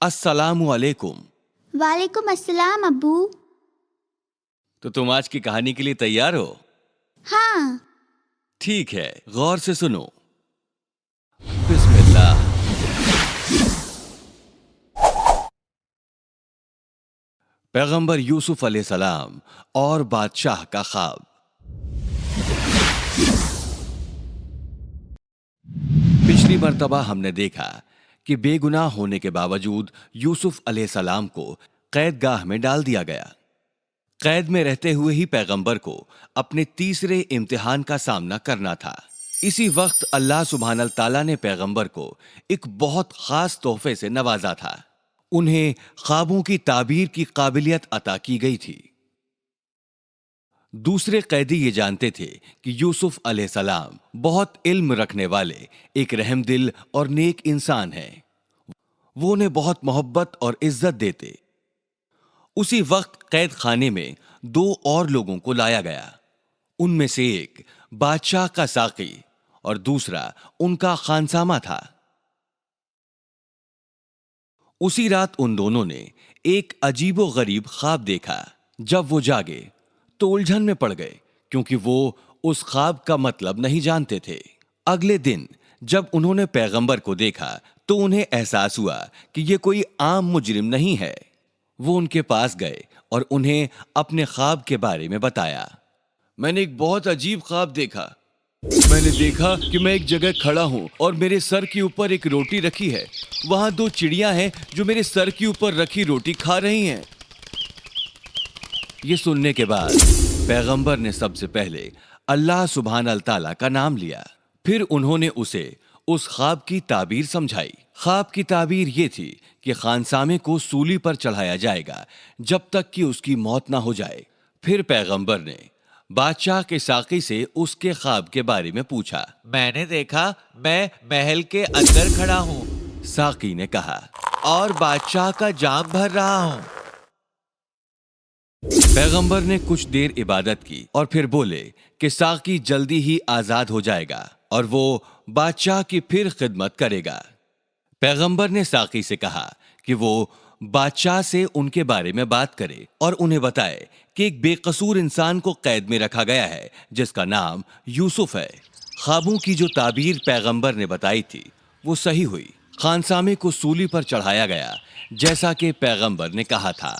अस्सलामु अलैकुम। वालेकुम अस्सलाम अब्बू। तो तुम आज की कहानी के लिए तैयार हो? हाँ। ठीक है, गौर से सुनो। बिस्मिल्लाह। पैगंबर यूसुफ अलैहिस्सलाम और बादशाह का ख्वाब। पिछली मर्तबा हमने देखा कि बेगुनाह होने के बावजूद यूसुफ अलैहिस्सलाम को कैदगाह में डाल दिया गया। कैद में रहते हुए ही पैगंबर को अपने तीसरे इम्तिहान का सामना करना था। इसी वक्त अल्लाह सुब्हानल ताला ने पैगंबर को एक बहुत खास तोहफे से नवाजा था। उन्हें ख्वाबों की ताबीर की काबिलियत अता की गई थी। दूसरे कैदी ये जानते थे कि यूसुफ अलैहिस्सलाम बहुत इल्म रखने वाले एक रहमदिल और नेक इंसान हैं। वो उन्हें बहुत मोहब्बत और इज्जत देते। उसी वक्त कैद खाने में दो और लोगों को लाया गया। उनमें से एक बादशाह का साकी और दूसरा उनका खानसामा था। उसी रात उन दोनों ने एक अजीबो गरीब ख्वाब देखा। जब वो जागे तो उलझन में पड़ गए, क्योंकि वो उस ख्वाब का मतलब नहीं जानते थे। अगले दिन जब उन्होंने पैगंबर को देखा तो उन्हें एहसास हुआ कि ये कोई आम मुजरिम नहीं है। वो उनके पास गए और उन्हें अपने ख्वाब के बारे में बताया। मैंने एक बहुत अजीब ख्वाब देखा। मैंने देखा कि मैं एक जगह खड़ा हूं और मेरे सर के ऊपर एक रोटी रखी है। वहां दो चिड़ियां हैं जो मेरे सर के ऊपर रखी रोटी खा रही हैं। ये सुनने के बाद पैगंबर ने सबसे पहले अल्लाह सुब्हानल ताला का नाम लिया। फिर उन्होंने उसे उस ख्वाब की ताबीर समझाई। ख्वाब की ताबीर ये थी कि खानसामे को सूली पर चढ़ाया जाएगा जब तक कि उसकी मौत ना हो जाए। फिर पैगंबर ने बादशाह के साकी से उसके ख्वाब के बारे में पूछा। मैंने देखा मैं महल के अंदर खड़ा हूँ, साकी ने कहा। और बादशाह का जाम भर रहा हूँ। पैगंबर ने कुछ देर इबादत की और फिर बोले कि साकी जल्दी ही आजाद हो जाएगा और वो बादशाह की फिर खिदमत करेगा। पैगंबर ने साकी से कहा कि वो बादशाह से उनके बारे में बात करे और उन्हें बताए कि एक बेकसूर इंसान को कैद में रखा गया है जिसका नाम यूसुफ है। ख्वाबों की जो ताबीर पैगंबर ने बताई थी वो सही हुई। खानसामे को सूली पर चढ़ाया गया जैसा कि पैगंबर ने कहा था।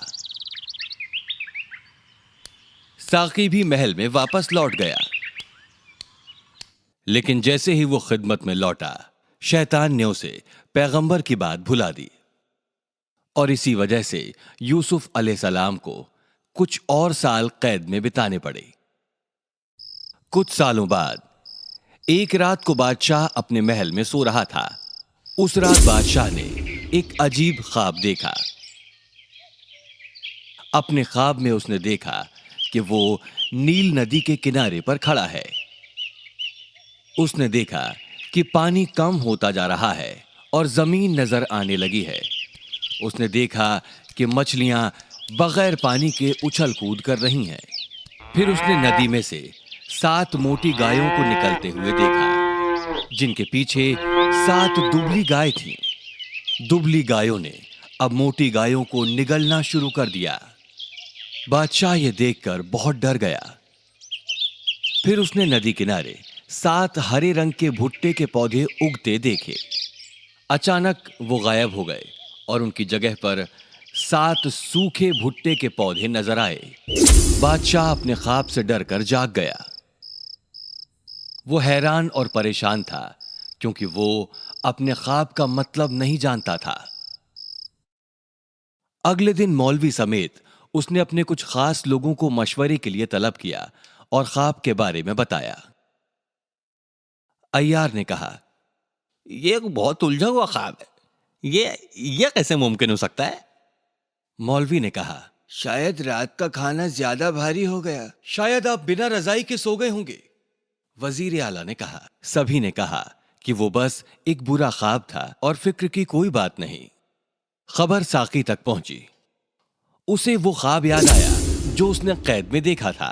साकी भी महल में वापस लौट गया, लेकिन जैसे ही वो खिदमत में लौटा शैतान ने उसे पैगंबर की बात भुला दी और इसी वजह से यूसुफ अलैहिस्सलाम को कुछ और साल कैद में बिताने पड़े। कुछ सालों बाद एक रात को बादशाह अपने महल में सो रहा था। उस रात बादशाह ने एक अजीब ख्वाब देखा। अपने ख्वाब में उसने देखा कि वो नील नदी के किनारे पर खड़ा है। उसने देखा कि पानी कम होता जा रहा है और जमीन नजर आने लगी है। उसने देखा कि मछलियां बगैर पानी के उछल कूद कर रही हैं। फिर उसने नदी में से 7 मोटी गायों को निकलते हुए देखा, जिनके पीछे 7 दुबली गाय थीं। दुबली गायों ने अब मोटी गायों को निगलना शुरू कर दिया। बादशाह ये देखकर बहुत डर गया। फिर उसने नदी किनारे 7 हरे रंग के भुट्टे के पौधे उगते देखे। अचानक वो गायब हो गए और उनकी जगह पर 7 सूखे भुट्टे के पौधे नजर आए। बादशाह अपने ख्वाब से डरकर जाग गया। वो हैरान और परेशान था, क्योंकि वो अपने ख्वाब का मतलब नहीं जानता था। अगले दिन मौलवी समेत उसने अपने कुछ खास लोगों को मशवरे के लिए तलब किया और ख्वाब के बारे में बताया। अय्यार ने कहा, ये एक बहुत उलझा हुआ ख्वाब है। ये कैसे मुमकिन हो सकता है? मौलवी ने कहा, शायद रात का खाना ज्यादा भारी हो गया। शायद आप बिना रजाई के सो गए होंगे। वजीर आला ने कहा। सभी ने कहा कि वो बस एक बुरा ख्वाब था और फिक्र की कोई बात नहीं। खबर साकी तक पहुंची। उसे वो ख्वाब याद आया जो उसने कैद में देखा था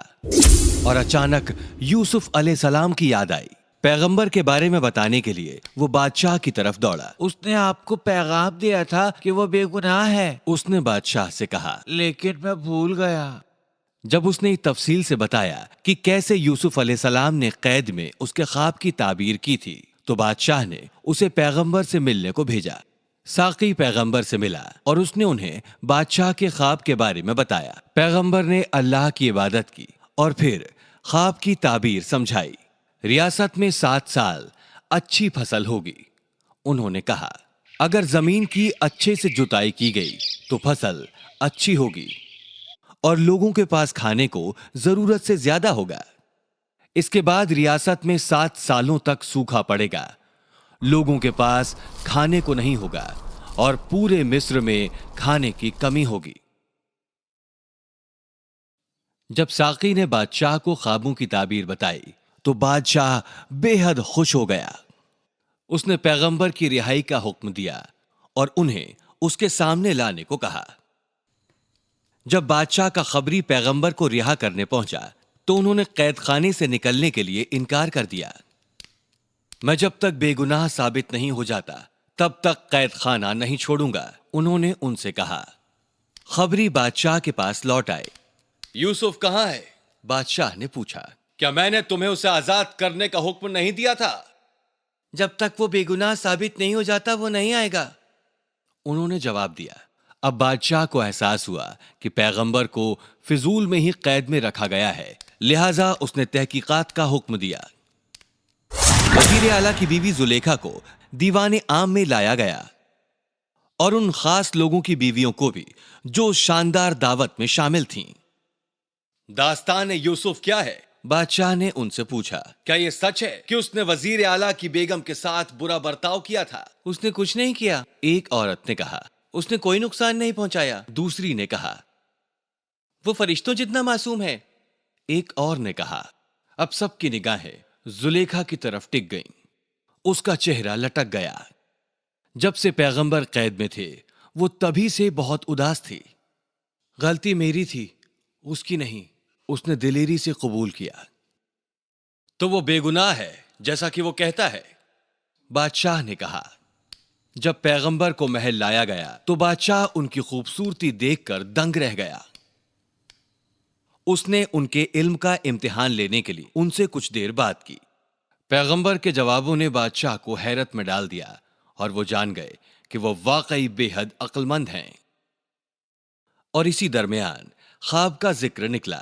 और अचानक यूसुफ अलैहिस्सलाम की याद आई। پیغمبر کے بارے میں بتانے کے لیے وہ بادشاہ کی طرف دوڑا۔ اس نے آپ کو پیغام دیا تھا کہ وہ بے گناہ ہے، اس نے بادشاہ سے کہا۔ لیکن میں بھول گیا۔ جب اس نے تفصیل سے بتایا کہ کیسے یوسف علیہ السلام نے قید میں اس کے خواب کی تعبیر کی تھی تو بادشاہ نے اسے پیغمبر سے ملنے کو بھیجا۔ ساقی پیغمبر سے ملا اور اس نے انہیں بادشاہ کے خواب کے بارے میں بتایا۔ پیغمبر نے اللہ کی عبادت کی اور پھر خواب کی تعبیر سمجھائی۔ ریاست میں 7 سال اچھی فصل ہوگی۔ انہوں نے کہا، اگر زمین کی اچھے سے جتائی کی گئی تو فصل اچھی ہوگی اور لوگوں کے پاس کھانے کو ضرورت سے زیادہ ہوگا۔ اس کے بعد ریاست میں 7 سالوں تک سوکھا پڑے گا، لوگوں کے پاس کھانے کو نہیں ہوگا اور پورے مصر میں کھانے کی کمی ہوگی۔ جب ساقی نے بادشاہ کو خوابوں کی تعبیر بتائی تو بادشاہ بے حد خوش ہو گیا۔ اس نے پیغمبر کی رہائی کا حکم دیا اور انہیں اس کے سامنے لانے کو کہا۔ جب بادشاہ کا خبری پیغمبر کو رہا کرنے پہنچا تو انہوں نے قید خانے سے نکلنے کے لیے انکار کر دیا۔ میں جب تک بے گناہ ثابت نہیں ہو جاتا تب تک قید خانہ نہیں چھوڑوں گا، انہوں نے ان سے کہا۔ خبری بادشاہ کے پاس لوٹ آئے۔ یوسف کہاں ہے؟ بادشاہ نے پوچھا۔ کیا میں نے تمہیں اسے آزاد کرنے کا حکم نہیں دیا تھا؟ جب تک وہ بے گناہ ثابت نہیں ہو جاتا وہ نہیں آئے گا، انہوں نے جواب دیا۔ اب بادشاہ کو احساس ہوا کہ پیغمبر کو فضول میں ہی قید میں رکھا گیا ہے، لہٰذا اس نے تحقیقات کا حکم دیا۔ وزیر اعلیٰ کی بیوی زلیخا کو دیوان عام میں لایا گیا اور ان خاص لوگوں کی بیویوں کو بھی جو شاندار دعوت میں شامل تھیں۔ داستان یوسف کیا ہے؟ بادشاہ نے ان سے پوچھا۔ کیا یہ سچ ہے کہ اس نے وزیر اعلیٰ کی بیگم کے ساتھ برا برتاؤ کیا تھا؟ اس نے کچھ نہیں کیا، ایک عورت نے کہا۔ اس نے کوئی نقصان نہیں پہنچایا، دوسری نے کہا۔ وہ فرشتوں جتنا معصوم ہے، ایک اور نے کہا۔ اب سب کی نگاہیں زلیخا کی طرف ٹک گئیں۔ اس کا چہرہ لٹک گیا۔ جب سے پیغمبر قید میں تھے وہ تبھی سے بہت اداس تھی۔ غلطی میری تھی، اس کی نہیں، اس نے دلیری سے قبول کیا۔ تو وہ بے گناہ ہے جیسا کہ وہ کہتا ہے، بادشاہ نے کہا۔ جب پیغمبر کو محل لایا گیا تو بادشاہ ان کی خوبصورتی دیکھ کر دنگ رہ گیا۔ اس نے ان کے علم کا امتحان لینے کے لیے ان سے کچھ دیر بات کی۔ پیغمبر کے جوابوں نے بادشاہ کو حیرت میں ڈال دیا اور وہ جان گئے کہ وہ واقعی بے حد عقل مند ہیں۔ اور اسی درمیان خواب کا ذکر نکلا۔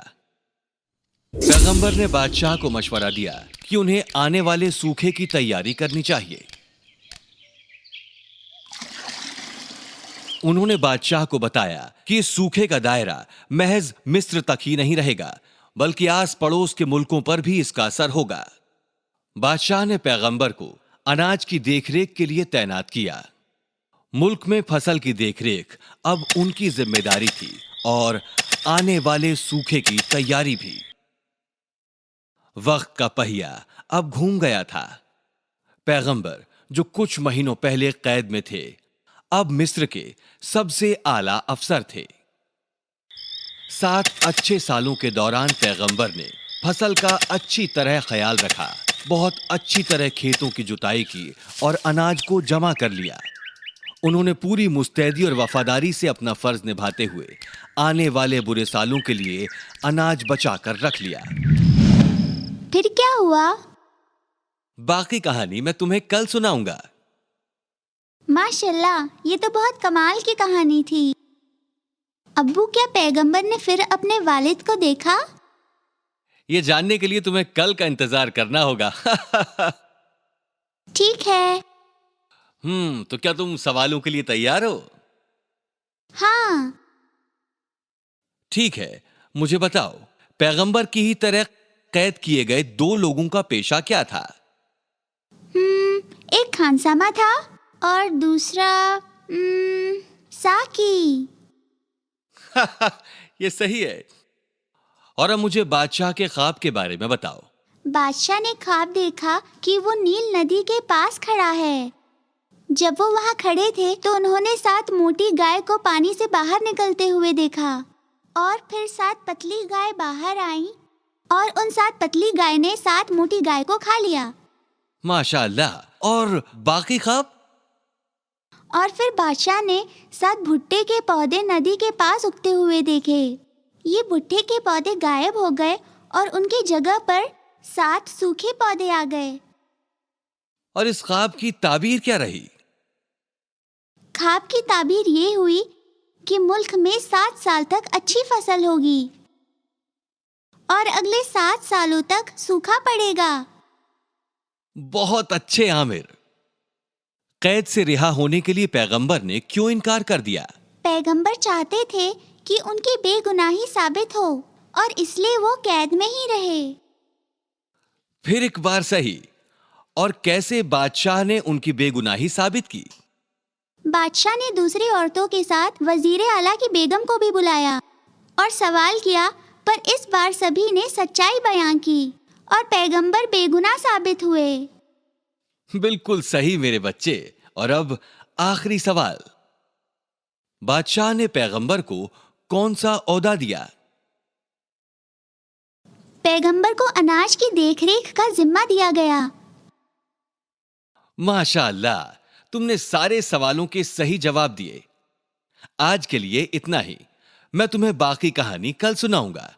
پیغمبر نے بادشاہ کو مشورہ دیا کہ انہیں آنے والے سوکھے کی تیاری کرنی چاہیے۔ انہوں نے بادشاہ کو بتایا کہ اس سوکھے کا دائرہ محض مصر تک ہی نہیں رہے گا بلکہ آس پڑوس کے ملکوں پر بھی اس کا اثر ہوگا۔ بادشاہ نے پیغمبر کو اناج کی دیکھ ریکھ کے لیے تعینات کیا۔ ملک میں فصل کی دیکھ ریکھ اب ان کی ذمہ داری تھی اور آنے والے سوکھے کی تیاری بھی۔ وقت کا پہیہ اب گھوم گیا تھا۔ پیغمبر جو کچھ مہینوں پہلے قید میں تھے اب مصر کے سب سے اعلیٰ افسر تھے۔ 7 اچھے سالوں کے دوران پیغمبر نے فصل کا اچھی طرح خیال رکھا، بہت اچھی طرح کھیتوں کی جتائی کی اور اناج کو جمع کر لیا۔ انہوں نے پوری مستعدی اور وفاداری سے اپنا فرض نبھاتے ہوئے آنے والے برے سالوں کے لیے اناج بچا کر رکھ لیا۔ پھر کیا ہوا؟ باقی کہانی میں تمہیں کل سناؤں گا۔ ماشاءاللہ، یہ تو بہت کمال کی کہانی تھی۔ ابو، کیا پیغمبر نے پھر اپنے والد کو دیکھا؟ یہ جاننے کے لیے تمہیں کل کا انتظار کرنا ہوگا۔ ٹھیک ہے۔ تو کیا تم سوالوں کے لیے تیار ہو؟ ہاں۔ ٹھیک ہے، مجھے بتاؤ، پیغمبر کی ہی طرح قید کیے گئے 2 لوگوں کا پیشہ کیا تھا؟ ایک خانسامہ تھا اور دوسرا ساکی۔ یہ صحیح ہے۔ اور اب مجھے بادشاہ کے خواب کے بارے میں بتاؤ۔ بادشاہ نے خواب دیکھا کہ وہ نیل ندی کے پاس کھڑا ہے۔ جب وہ وہاں کھڑے تھے تو انہوں نے 7 موٹی گائے کو پانی سے باہر نکلتے ہوئے دیکھا، اور پھر 7 پتلی گائے باہر آئیں اور ان 7 پتلی گائے نے 7 موٹی گائے کو کھا لیا۔ माशा अल्लाह। और बाकी ख्वाब? और फिर बादशाह ने 7 भुट्टे के पौधे नदी के पास उगते हुए देखे। ये भुट्टे के पौधे गायब हो गए और उनकी जगह पर 7 सूखे पौधे आ गए। और इस ख्वाब की ताबीर क्या रही? ख्वाब की ताबीर ये हुई कि मुल्क में 7 साल तक अच्छी फसल होगी और अगले 7 सालों तक सूखा पड़ेगा। बहुत अच्छे आमिर। कैद से रिहा होने के लिए पैगंबर ने क्यों इनकार कर दिया? पैगंबर चाहते थे कि उनकी बेगुनाही साबित हो और इसलिए वो कैद में ही रहे। फिर एक बार सही, और कैसे बादशाह ने उनकी बेगुनाही साबित की? बादशाह ने दूसरी औरतों के साथ वजीर आला की बेगम को भी बुलाया और सवाल किया, पर इस बार सभी ने सच्चाई बयां की और पैगंबर बेगुनाह साबित हुए। बिल्कुल सही मेरे बच्चे। और अब आखिरी सवाल, बादशाह ने पैगंबर को कौन सा ओहदा दिया? पैगंबर को अनाज की देखरेख का जिम्मा दिया गया। माशा अल्लाह, तुमने सारे सवालों के सही जवाब दिए। आज के लिए इतना ही। मैं तुम्हें बाकी कहानी कल सुनाऊंगा।